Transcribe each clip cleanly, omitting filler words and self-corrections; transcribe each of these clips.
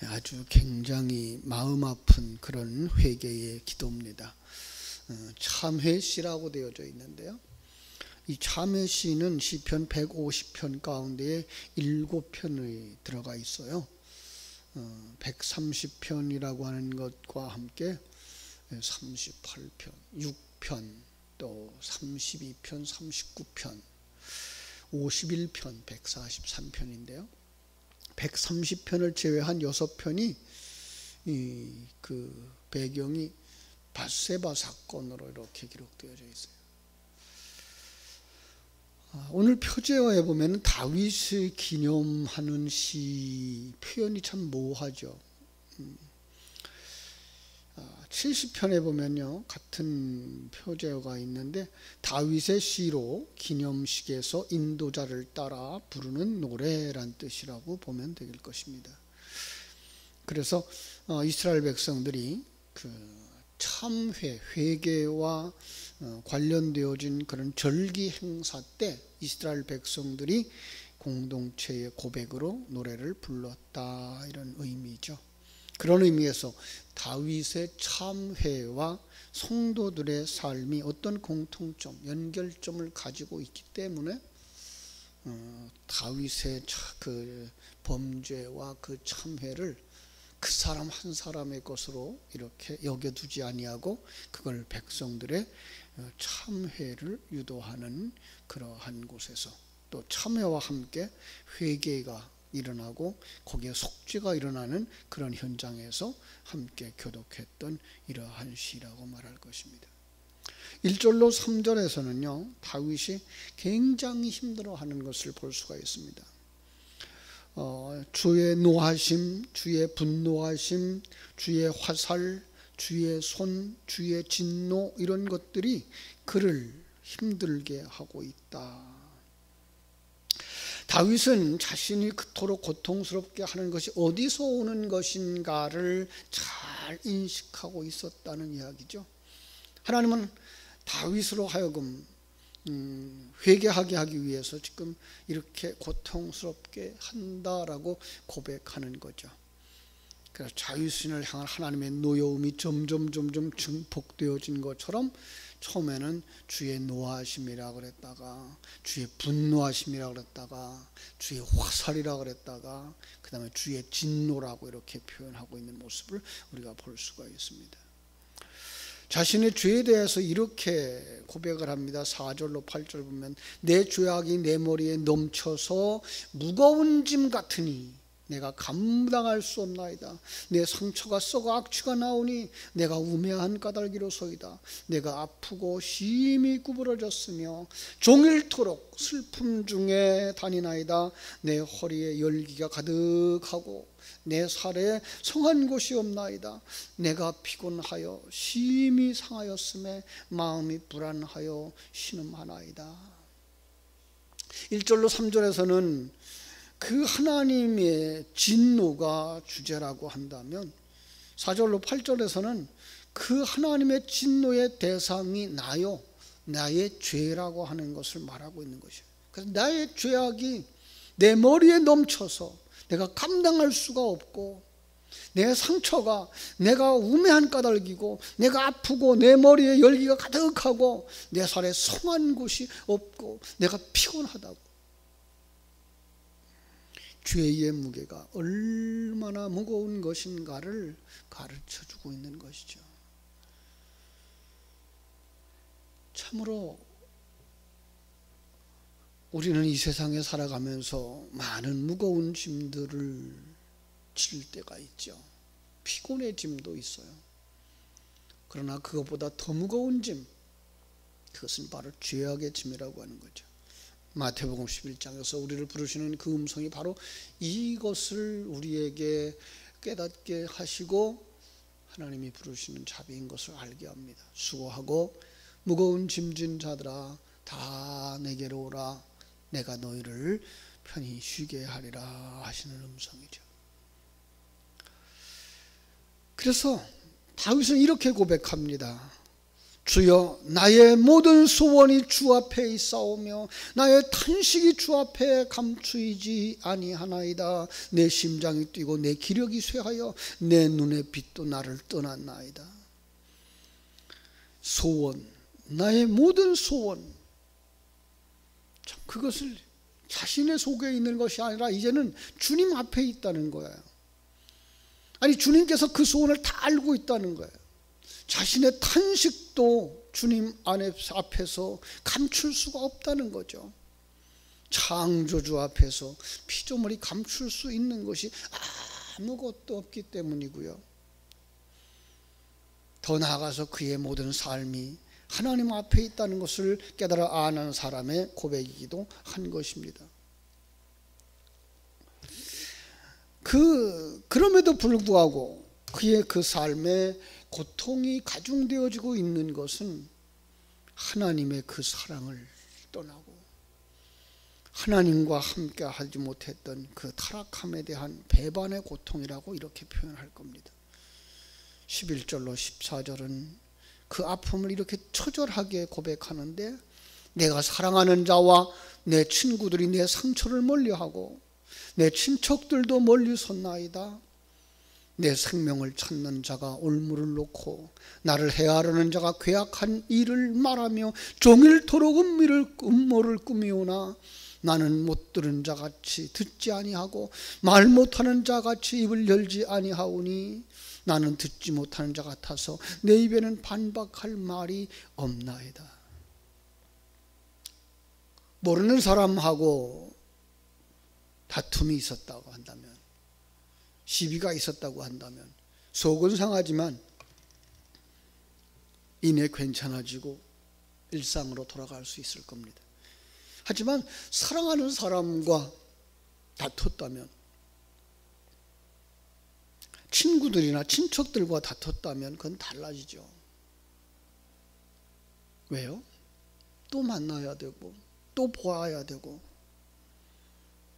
아주 굉장히 마음 아픈 그런 회개의 기도입니다. 참회시라고 되어져 있는데요. 이 참회시는 시편 150편 가운데에 7편이 들어가 있어요. 130편이라고 하는 것과 함께 38편, 6편, 또 32편, 39편, 51편, 143편인데요. 130편을 제외한 6편이 그 배경이 밧세바 사건으로 이렇게 기록되어져 있어요. 오늘 표제어에 보면 다윗을 기념하는 시 표현이 참 모호하죠. 70편에 보면요, 같은 표제어가 있는데 다윗의 시로 기념식에서 인도자를 따라 부르는 노래란 뜻이라고 보면 될 것입니다. 그래서 이스라엘 백성들이 그 참회, 회개와 관련되어진 그런 절기 행사 때 이스라엘 백성들이 공동체의 고백으로 노래를 불렀다, 이런 의미죠. 그런 의미에서 다윗의 참회와 성도들의 삶이 어떤 공통점, 연결점을 가지고 있기 때문에 다윗의 그 범죄와 그 참회를 그 사람 한 사람의 것으로 이렇게 여겨두지 아니하고 그걸 백성들의 참회를 유도하는 그러한 곳에서 또 참회와 함께 회개가 일어나고 거기에 속죄가 일어나는 그런 현장에서 함께 교독했던 이러한 시라고 말할 것입니다. 1절로 3절에서는요, 다윗이 굉장히 힘들어하는 것을 볼 수가 있습니다. 주의 노하심, 주의 분노하심, 주의 화살, 주의 손, 주의 진노, 이런 것들이 그를 힘들게 하고 있다. 다윗은 자신이 그토록 고통스럽게 하는 것이 어디서 오는 것인가를 잘 인식하고 있었다는 이야기죠. 하나님은 다윗으로 하여금 회개하게 하기 위해서 지금 이렇게 고통스럽게 한다라고 고백하는 거죠. 그래서 자유신을 향한 하나님의 노여움이 점점 증폭되어진 것처럼 처음에는 주의 노하심이라고 그랬다가 주의 분노하심이라고 그랬다가 주의 화살이라고 그랬다가 그 다음에 주의 진노라고 이렇게 표현하고 있는 모습을 우리가 볼 수가 있습니다. 자신의 죄에 대해서 이렇게 고백을 합니다. 4절로 8절 보면 내 죄악이 내 머리에 넘쳐서 무거운 짐 같으니 내가 감당할 수 없나이다. 내 상처가 썩어 악취가 나오니 내가 우매한 까닭이로소이다. 내가 아프고 심히 구부러졌으며 종일토록 슬픔 중에 다니나이다. 내 허리에 열기가 가득하고 내 살에 성한 곳이 없나이다. 내가 피곤하여 심히 상하였음에 마음이 불안하여 신음하나이다. 1절로 3절에서는 그 하나님의 진노가 주제라고 한다면 4절로 8절에서는 그 하나님의 진노의 대상이 나요, 나의 죄라고 하는 것을 말하고 있는 것이에요. 그래서 나의 죄악이 내 머리에 넘쳐서 내가 감당할 수가 없고 내 상처가 내가 우매한 까닭이고 내가 아프고 내 머리에 열기가 가득하고 내 살에 성한 곳이 없고 내가 피곤하다고, 죄의 무게가 얼마나 무거운 것인가를 가르쳐주고 있는 것이죠. 참으로 우리는 이 세상에 살아가면서 많은 무거운 짐들을 질 때가 있죠. 피곤의 짐도 있어요. 그러나 그것보다 더 무거운 짐, 그것은 바로 죄악의 짐이라고 하는 거죠. 마태복음 11장에서 우리를 부르시는 그 음성이 바로 이것을 우리에게 깨닫게 하시고 하나님이 부르시는 자비인 것을 알게 합니다. 수고하고 무거운 짐진 자들아 다 내게로 오라. 내가 너희를 편히 쉬게 하리라 하시는 음성이죠. 그래서 다윗은 이렇게 고백합니다. 주여 나의 모든 소원이 주 앞에 있사오며 나의 탄식이 주 앞에 감추이지 아니하나이다. 내 심장이 뛰고 내 기력이 쇠하여 내 눈의 빛도 나를 떠났나이다. 소원, 나의 모든 소원, 참 그것을 자신의 속에 있는 것이 아니라 이제는 주님 앞에 있다는 거예요. 아니 주님께서 그 소원을 다 알고 있다는 거예요. 자신의 탄식도 주님 앞에서 감출 수가 없다는 거죠. 창조주 앞에서 피조물이 감출 수 있는 것이 아무것도 없기 때문이고요. 더 나아가서 그의 모든 삶이 하나님 앞에 있다는 것을 깨달아 아는 사람의 고백이기도 한 것입니다. 그럼에도 불구하고 그의 그 삶에 고통이 가중되어지고 있는 것은 하나님의 그 사랑을 떠나고 하나님과 함께 하지 못했던 그 타락함에 대한 배반의 고통이라고 이렇게 표현할 겁니다. 11절로 14절은 그 아픔을 이렇게 처절하게 고백하는데, 내가 사랑하는 자와 내 친구들이 내 상처를 멀리하고 내 친척들도 멀리 섰나이다. 내 생명을 찾는 자가 올무를 놓고 나를 해하려는 자가 괴악한 일을 말하며 종일토록 음모를 꾸미오나 나는 못 들은 자같이 듣지 아니하고 말 못하는 자같이 입을 열지 아니하오니 나는 듣지 못하는 자 같아서 내 입에는 반박할 말이 없나이다. 모르는 사람하고 다툼이 있었다고 한다면, 시비가 있었다고 한다면 속은 상하지만 이내 괜찮아지고 일상으로 돌아갈 수 있을 겁니다. 하지만 사랑하는 사람과 다퉜다면, 친구들이나 친척들과 다퉜다면 그건 달라지죠. 왜요? 또 만나야 되고 또 보아야 되고,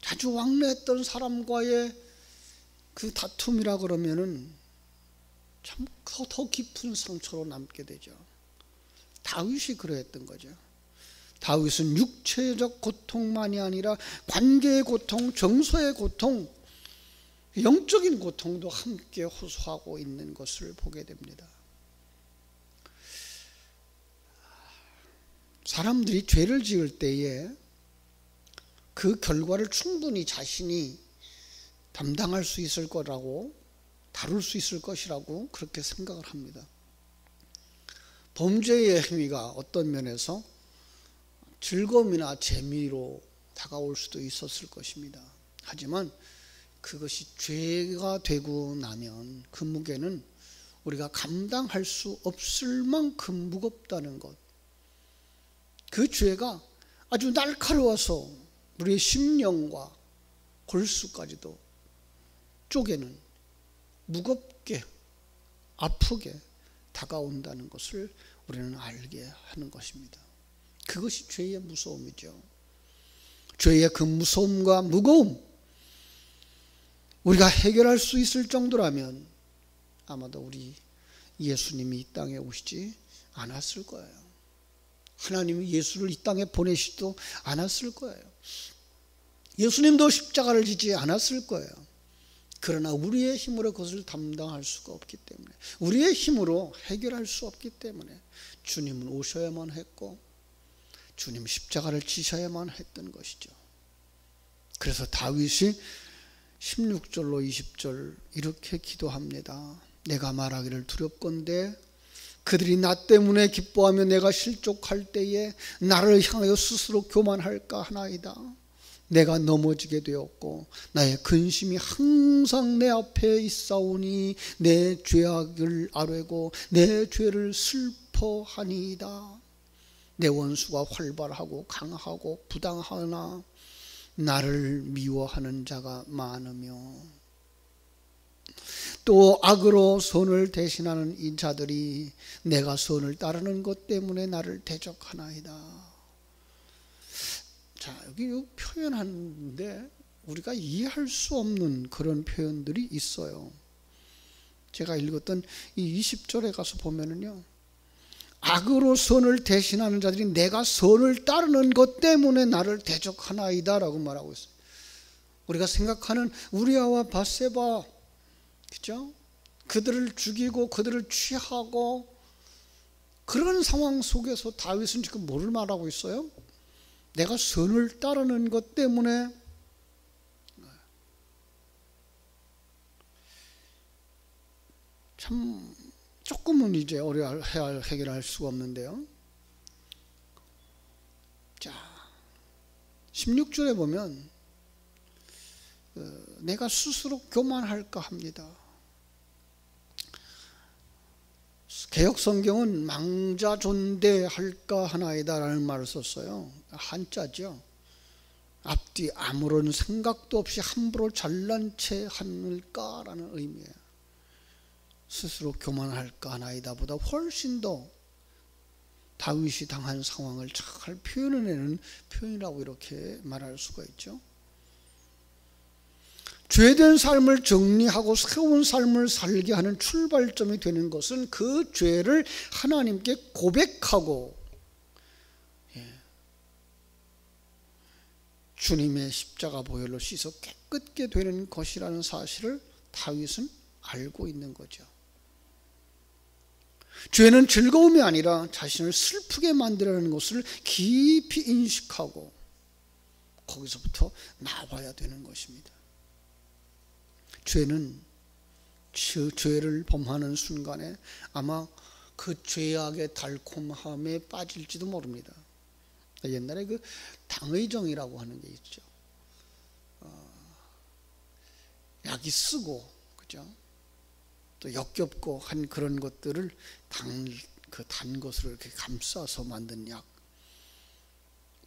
자주 왕래했던 사람과의 그 다툼이라 그러면은 참 더 깊은 상처로 남게 되죠. 다윗이 그러했던 거죠. 다윗은 육체적 고통만이 아니라 관계의 고통, 정서의 고통, 영적인 고통도 함께 호소하고 있는 것을 보게 됩니다. 사람들이 죄를 지을 때에 그 결과를 충분히 자신이 담당할 수 있을 거라고, 다룰 수 있을 것이라고 그렇게 생각을 합니다. 범죄의 행위가 어떤 면에서 즐거움이나 재미로 다가올 수도 있었을 것입니다. 하지만 그것이 죄가 되고 나면 그 무게는 우리가 감당할 수 없을 만큼 무겁다는 것, 그 죄가 아주 날카로워서 우리의 심령과 골수까지도 쪼개는, 무겁게 아프게 다가온다는 것을 우리는 알게 하는 것입니다. 그것이 죄의 무서움이죠. 죄의 그 무서움과 무거움, 우리가 해결할 수 있을 정도라면 아마도 우리 예수님이 이 땅에 오시지 않았을 거예요. 하나님이 예수를 이 땅에 보내시지도 않았을 거예요. 예수님도 십자가를 지지 않았을 거예요. 그러나 우리의 힘으로 그것을 담당할 수가 없기 때문에, 우리의 힘으로 해결할 수 없기 때문에 주님은 오셔야만 했고 주님 십자가를 지셔야만 했던 것이죠. 그래서 다윗이 16절로 20절 이렇게 기도합니다. 내가 말하기를 두렵건대 그들이 나 때문에 기뻐하며 내가 실족할 때에 나를 향하여 스스로 교만할까 하나이다. 내가 넘어지게 되었고 나의 근심이 항상 내 앞에 있사오니 내 죄악을 아뢰고 내 죄를 슬퍼하니이다. 내 원수가 활발하고 강하고 부당하나 나를 미워하는 자가 많으며 또 악으로 선을 대신하는 이 자들이 내가 선을 따르는 것 때문에 나를 대적하나이다. 자, 여기 표현하는데 우리가 이해할 수 없는 그런 표현들이 있어요. 제가 읽었던 이 20절에 가서 보면은요, 악으로 선을 대신하는 자들이 내가 선을 따르는 것 때문에 나를 대적하나이다 라고 말하고 있어요. 우리가 생각하는 우리아와 밧세바, 그죠? 그들을 죽이고 그들을 취하고 그런 상황 속에서 다윗은 지금 뭐를 말하고 있어요? 내가 선을 따르는 것 때문에 참 조금은 이제 해결할 수가 없는데요. 자, 16절에 보면 내가 스스로 교만할까 합니다. 개역성경은 망자존대할까 하나이다 라는 말을 썼어요. 한자죠. 앞뒤 아무런 생각도 없이 함부로 잘난 체 하늘까라는 의미예요. 스스로 교만할까 하나이다 보다 훨씬 더 다윗이 당한 상황을 잘 표현해내는 표현이라고 이렇게 말할 수가 있죠. 죄된 삶을 정리하고 새로운 삶을 살게 하는 출발점이 되는 것은 그 죄를 하나님께 고백하고 주님의 십자가 보혈로 씻어 깨끗게 되는 것이라는 사실을 다윗은 알고 있는 거죠. 죄는 즐거움이 아니라 자신을 슬프게 만들어내는 것을 깊이 인식하고 거기서부터 나와야 되는 것입니다. 죄는 죄를 범하는 순간에 아마 그 죄악의 달콤함에 빠질지도 모릅니다. 옛날에 그 당의정이라고 하는 게 있죠. 약이 쓰고, 그죠? 또 역겹고 한 그런 것들을 단 것으로 이렇게 감싸서 만든 약.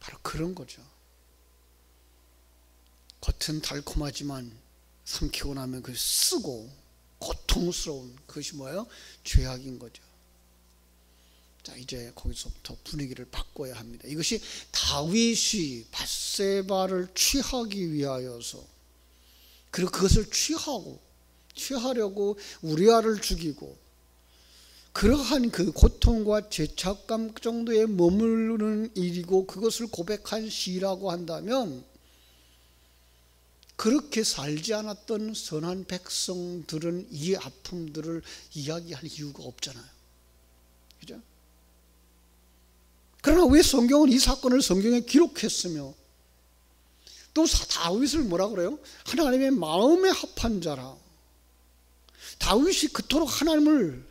바로 그런 거죠. 겉은 달콤하지만 삼키고 나면 그 쓰고 고통스러운 그것이 뭐예요? 죄악인 거죠. 자, 이제 거기서부터 분위기를 바꿔야 합니다. 이것이 다윗이 밧세바를 취하기 위하여서, 그리고 그것을 취하려고 우리아를 죽이고, 그러한 그 고통과 죄책감 정도에 머무르는 일이고 그것을 고백한 시라고 한다면, 그렇게 살지 않았던 선한 백성들은 이 아픔들을 이야기할 이유가 없잖아요. 그죠? 그러나 왜 성경은 이 사건을 성경에 기록했으며 또 다윗을 뭐라 그래요? 하나님의 마음에 합한 자라. 다윗이 그토록 하나님을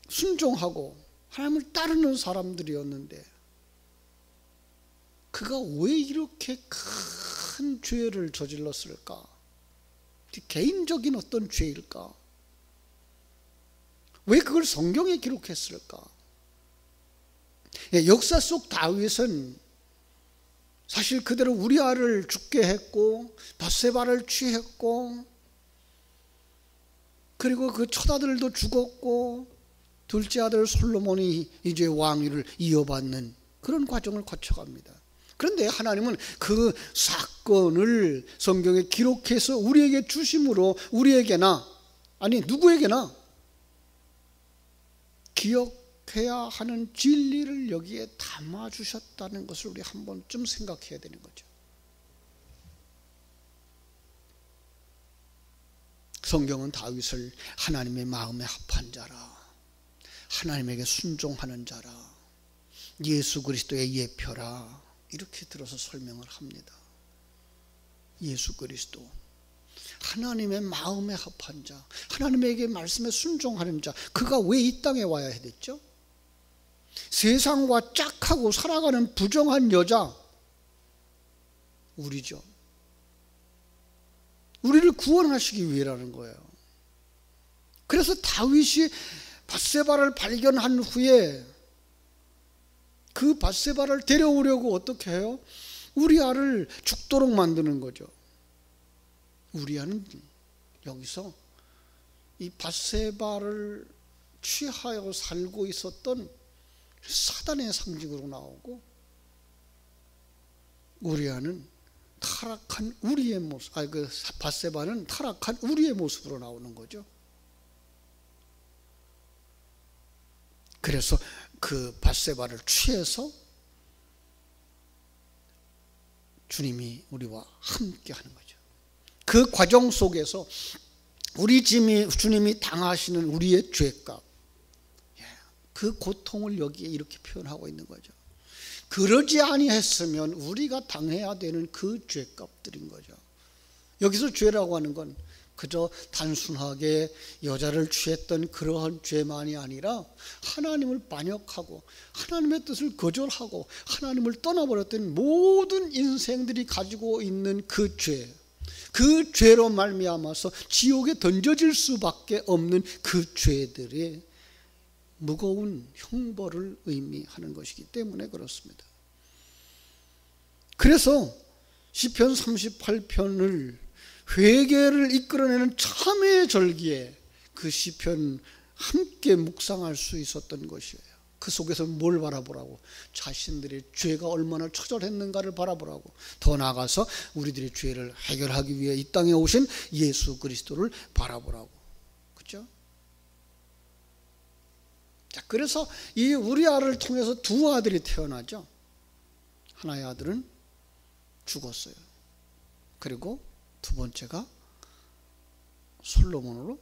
순종하고 하나님을 따르는 사람들이었는데 그가 왜 이렇게 큰 죄를 저질렀을까? 개인적인 어떤 죄일까? 왜 그걸 성경에 기록했을까? 역사 속 다윗은 사실 그대로 우리아를 죽게 했고 밧세바를 취했고 그리고 그 첫아들도 죽었고 둘째 아들 솔로몬이 이제 왕위를 이어받는 그런 과정을 거쳐갑니다. 그런데 하나님은 그 사건을 성경에 기록해서 우리에게 주심으로 우리에게나 아니 누구에게나 기억해야 하는 진리를 여기에 담아주셨다는 것을 우리 한 번쯤 생각해야 되는 거죠. 성경은 다윗을 하나님의 마음에 합한 자라, 하나님에게 순종하는 자라, 예수 그리스도의 예표라 이렇게 들어서 설명을 합니다. 예수 그리스도, 하나님의 마음에 합한 자, 하나님에게 말씀에 순종하는 자, 그가 왜 이 땅에 와야 했죠? 세상과 짝하고 살아가는 부정한 여자, 우리죠. 우리를 구원하시기 위해라는 거예요. 그래서 다윗이 밧세바를 발견한 후에 그 밧세바를 데려오려고 어떻게 해요? 우리아를 죽도록 만드는 거죠. 우리아는 여기서 이 밧세바를 취하여 살고 있었던 사단의 상징으로 나오고, 우리아는 타락한 우리의 모습, 그 밧세바는 타락한 우리의 모습으로 나오는 거죠. 그래서 그 밧세바를 취해서 주님이 우리와 함께 하는 거죠. 그 과정 속에서 우리 주님이 당하시는 우리의 죄값, 그 고통을 여기에 이렇게 표현하고 있는 거죠. 그러지 아니했으면 우리가 당해야 되는 그 죄값들인 거죠. 여기서 죄라고 하는 건 그저 단순하게 여자를 취했던 그러한 죄만이 아니라 하나님을 반역하고 하나님의 뜻을 거절하고 하나님을 떠나버렸던 모든 인생들이 가지고 있는 그 죄, 그 죄로 말미암아서 지옥에 던져질 수밖에 없는 그 죄들의 무거운 형벌을 의미하는 것이기 때문에 그렇습니다. 그래서 시편 38편을 회개를 이끌어내는 참회의 절기에 그 시편 함께 묵상할 수 있었던 것이에요. 그 속에서 뭘 바라보라고? 자신들의 죄가 얼마나 처절했는가를 바라보라고. 더 나아가서 우리들의 죄를 해결하기 위해 이 땅에 오신 예수 그리스도를 바라보라고. 그렇죠? 자, 그래서 이 우리아를 통해서 두 아들이 태어나죠. 하나의 아들은 죽었어요. 그리고 두 번째가 솔로몬으로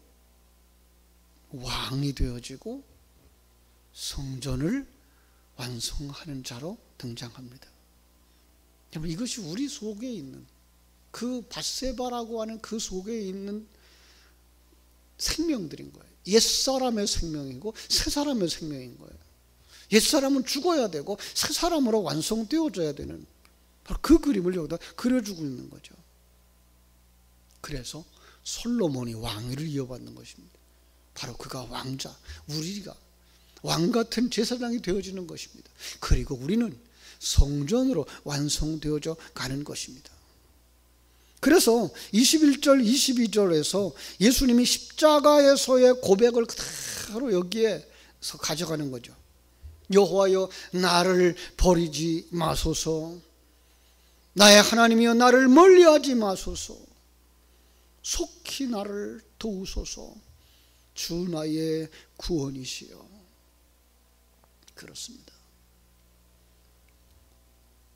왕이 되어지고 성전을 완성하는 자로 등장합니다. 여러분, 이것이 우리 속에 있는 그 밧세바라고 하는 그 속에 있는 생명들인 거예요. 옛사람의 생명이고 새사람의 생명인 거예요. 옛사람은 죽어야 되고 새사람으로 완성되어져야 되는 바로 그 그림을 여기다 그려주고 있는 거죠. 그래서 솔로몬이 왕위를 이어받는 것입니다. 바로 그가 왕자, 우리가 왕같은 제사장이 되어지는 것입니다. 그리고 우리는 성전으로 완성되어져 가는 것입니다. 그래서 21절, 22절에서 예수님이 십자가에서의 고백을 그대로 여기에서 가져가는 거죠. 여호와여, 나를 버리지 마소서. 나의 하나님이여, 나를 멀리하지 마소서. 속히 나를 도우소서. 주 나의 구원이시여. 그렇습니다.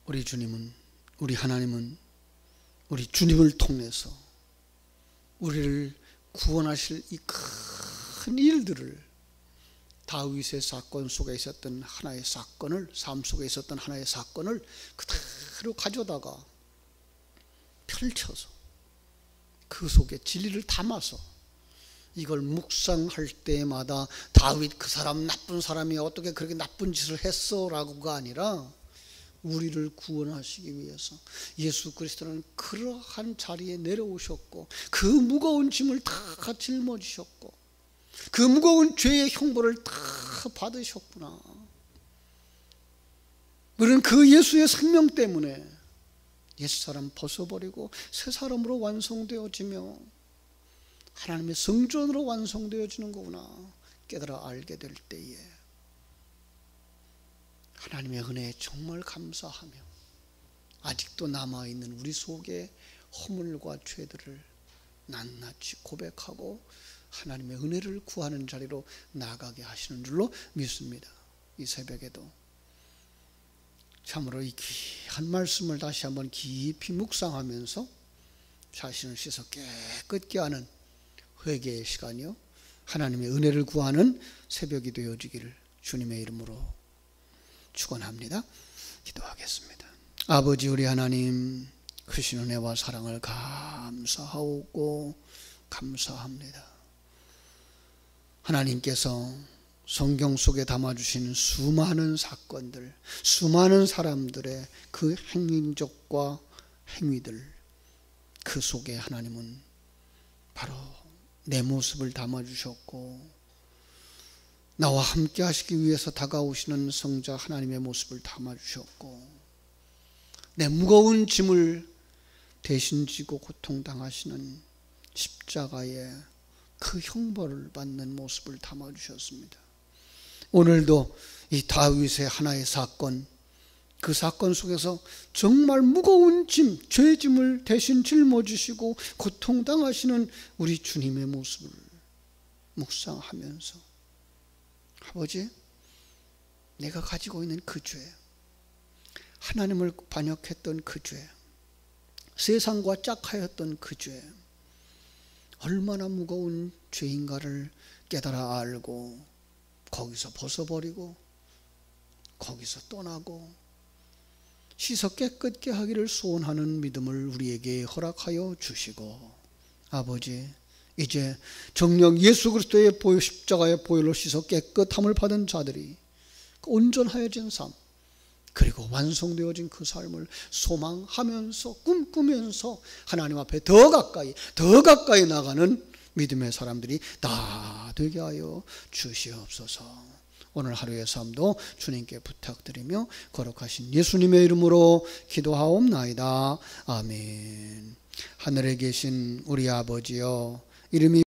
우리 주님은, 우리 하나님은 우리 주님을 통해서 우리를 구원하실 이 큰 일들을, 다윗의 사건 속에 있었던 하나의 사건을, 삶 속에 있었던 하나의 사건을 그대로 가져다가 펼쳐서 그 속에 진리를 담아서 이걸 묵상할 때마다 다윗 그 사람 나쁜 사람이 어떻게 그렇게 나쁜 짓을 했어 라고가 아니라 우리를 구원하시기 위해서 예수 그리스도는 그러한 자리에 내려오셨고 그 무거운 짐을 다 짊어지셨고 그 무거운 죄의 형벌을 다 받으셨구나. 우리는 그 예수의 생명 때문에 옛사람 벗어버리고 새사람으로 완성되어지며 하나님의 성전으로 완성되어지는 거구나 깨달아 알게 될 때에 하나님의 은혜에 정말 감사하며 아직도 남아있는 우리 속의 허물과 죄들을 낱낱이 고백하고 하나님의 은혜를 구하는 자리로 나가게 하시는 줄로 믿습니다. 이 새벽에도 참으로 이 귀한 말씀을 다시 한번 깊이 묵상하면서 자신을 씻어 깨끗게 하는 회개의 시간이요, 하나님의 은혜를 구하는 새벽이 되어지기를 주님의 이름으로 축원합니다. 기도하겠습니다. 아버지 우리 하나님, 크신 은혜와 사랑을 감사하고 감사합니다. 하나님께서 성경 속에 담아주신 수많은 사건들, 수많은 사람들의 그 행적과 행위들, 그 속에 하나님은 바로 내 모습을 담아주셨고 나와 함께 하시기 위해서 다가오시는 성자 하나님의 모습을 담아주셨고 내 무거운 짐을 대신 지고 고통당하시는 십자가의 그 형벌을 받는 모습을 담아주셨습니다. 오늘도 이 다윗의 하나의 사건, 그 사건 속에서 정말 무거운 짐, 죄짐을 대신 짊어지시고 고통당하시는 우리 주님의 모습을 묵상하면서 아버지, 내가 가지고 있는 그 죄, 하나님을 반역했던 그 죄, 세상과 짝하였던 그 죄, 얼마나 무거운 죄인가를 깨달아 알고 거기서 벗어버리고 거기서 떠나고 씻어 깨끗게 하기를 소원하는 믿음을 우리에게 허락하여 주시고, 아버지, 이제 정녕 예수 그리스도의 십자가의 보혈로 씻어 깨끗함을 받은 자들이 온전하여진 삶, 그리고 완성되어진 그 삶을 소망하면서 꿈꾸면서 하나님 앞에 더 가까이 나가는 믿음의 사람들이 다 되게 하여 주시옵소서. 오늘 하루의 삶도 주님께 부탁드리며 거룩하신 예수님의 이름으로 기도하옵나이다. 아멘. 하늘에 계신 우리 아버지여, 이름이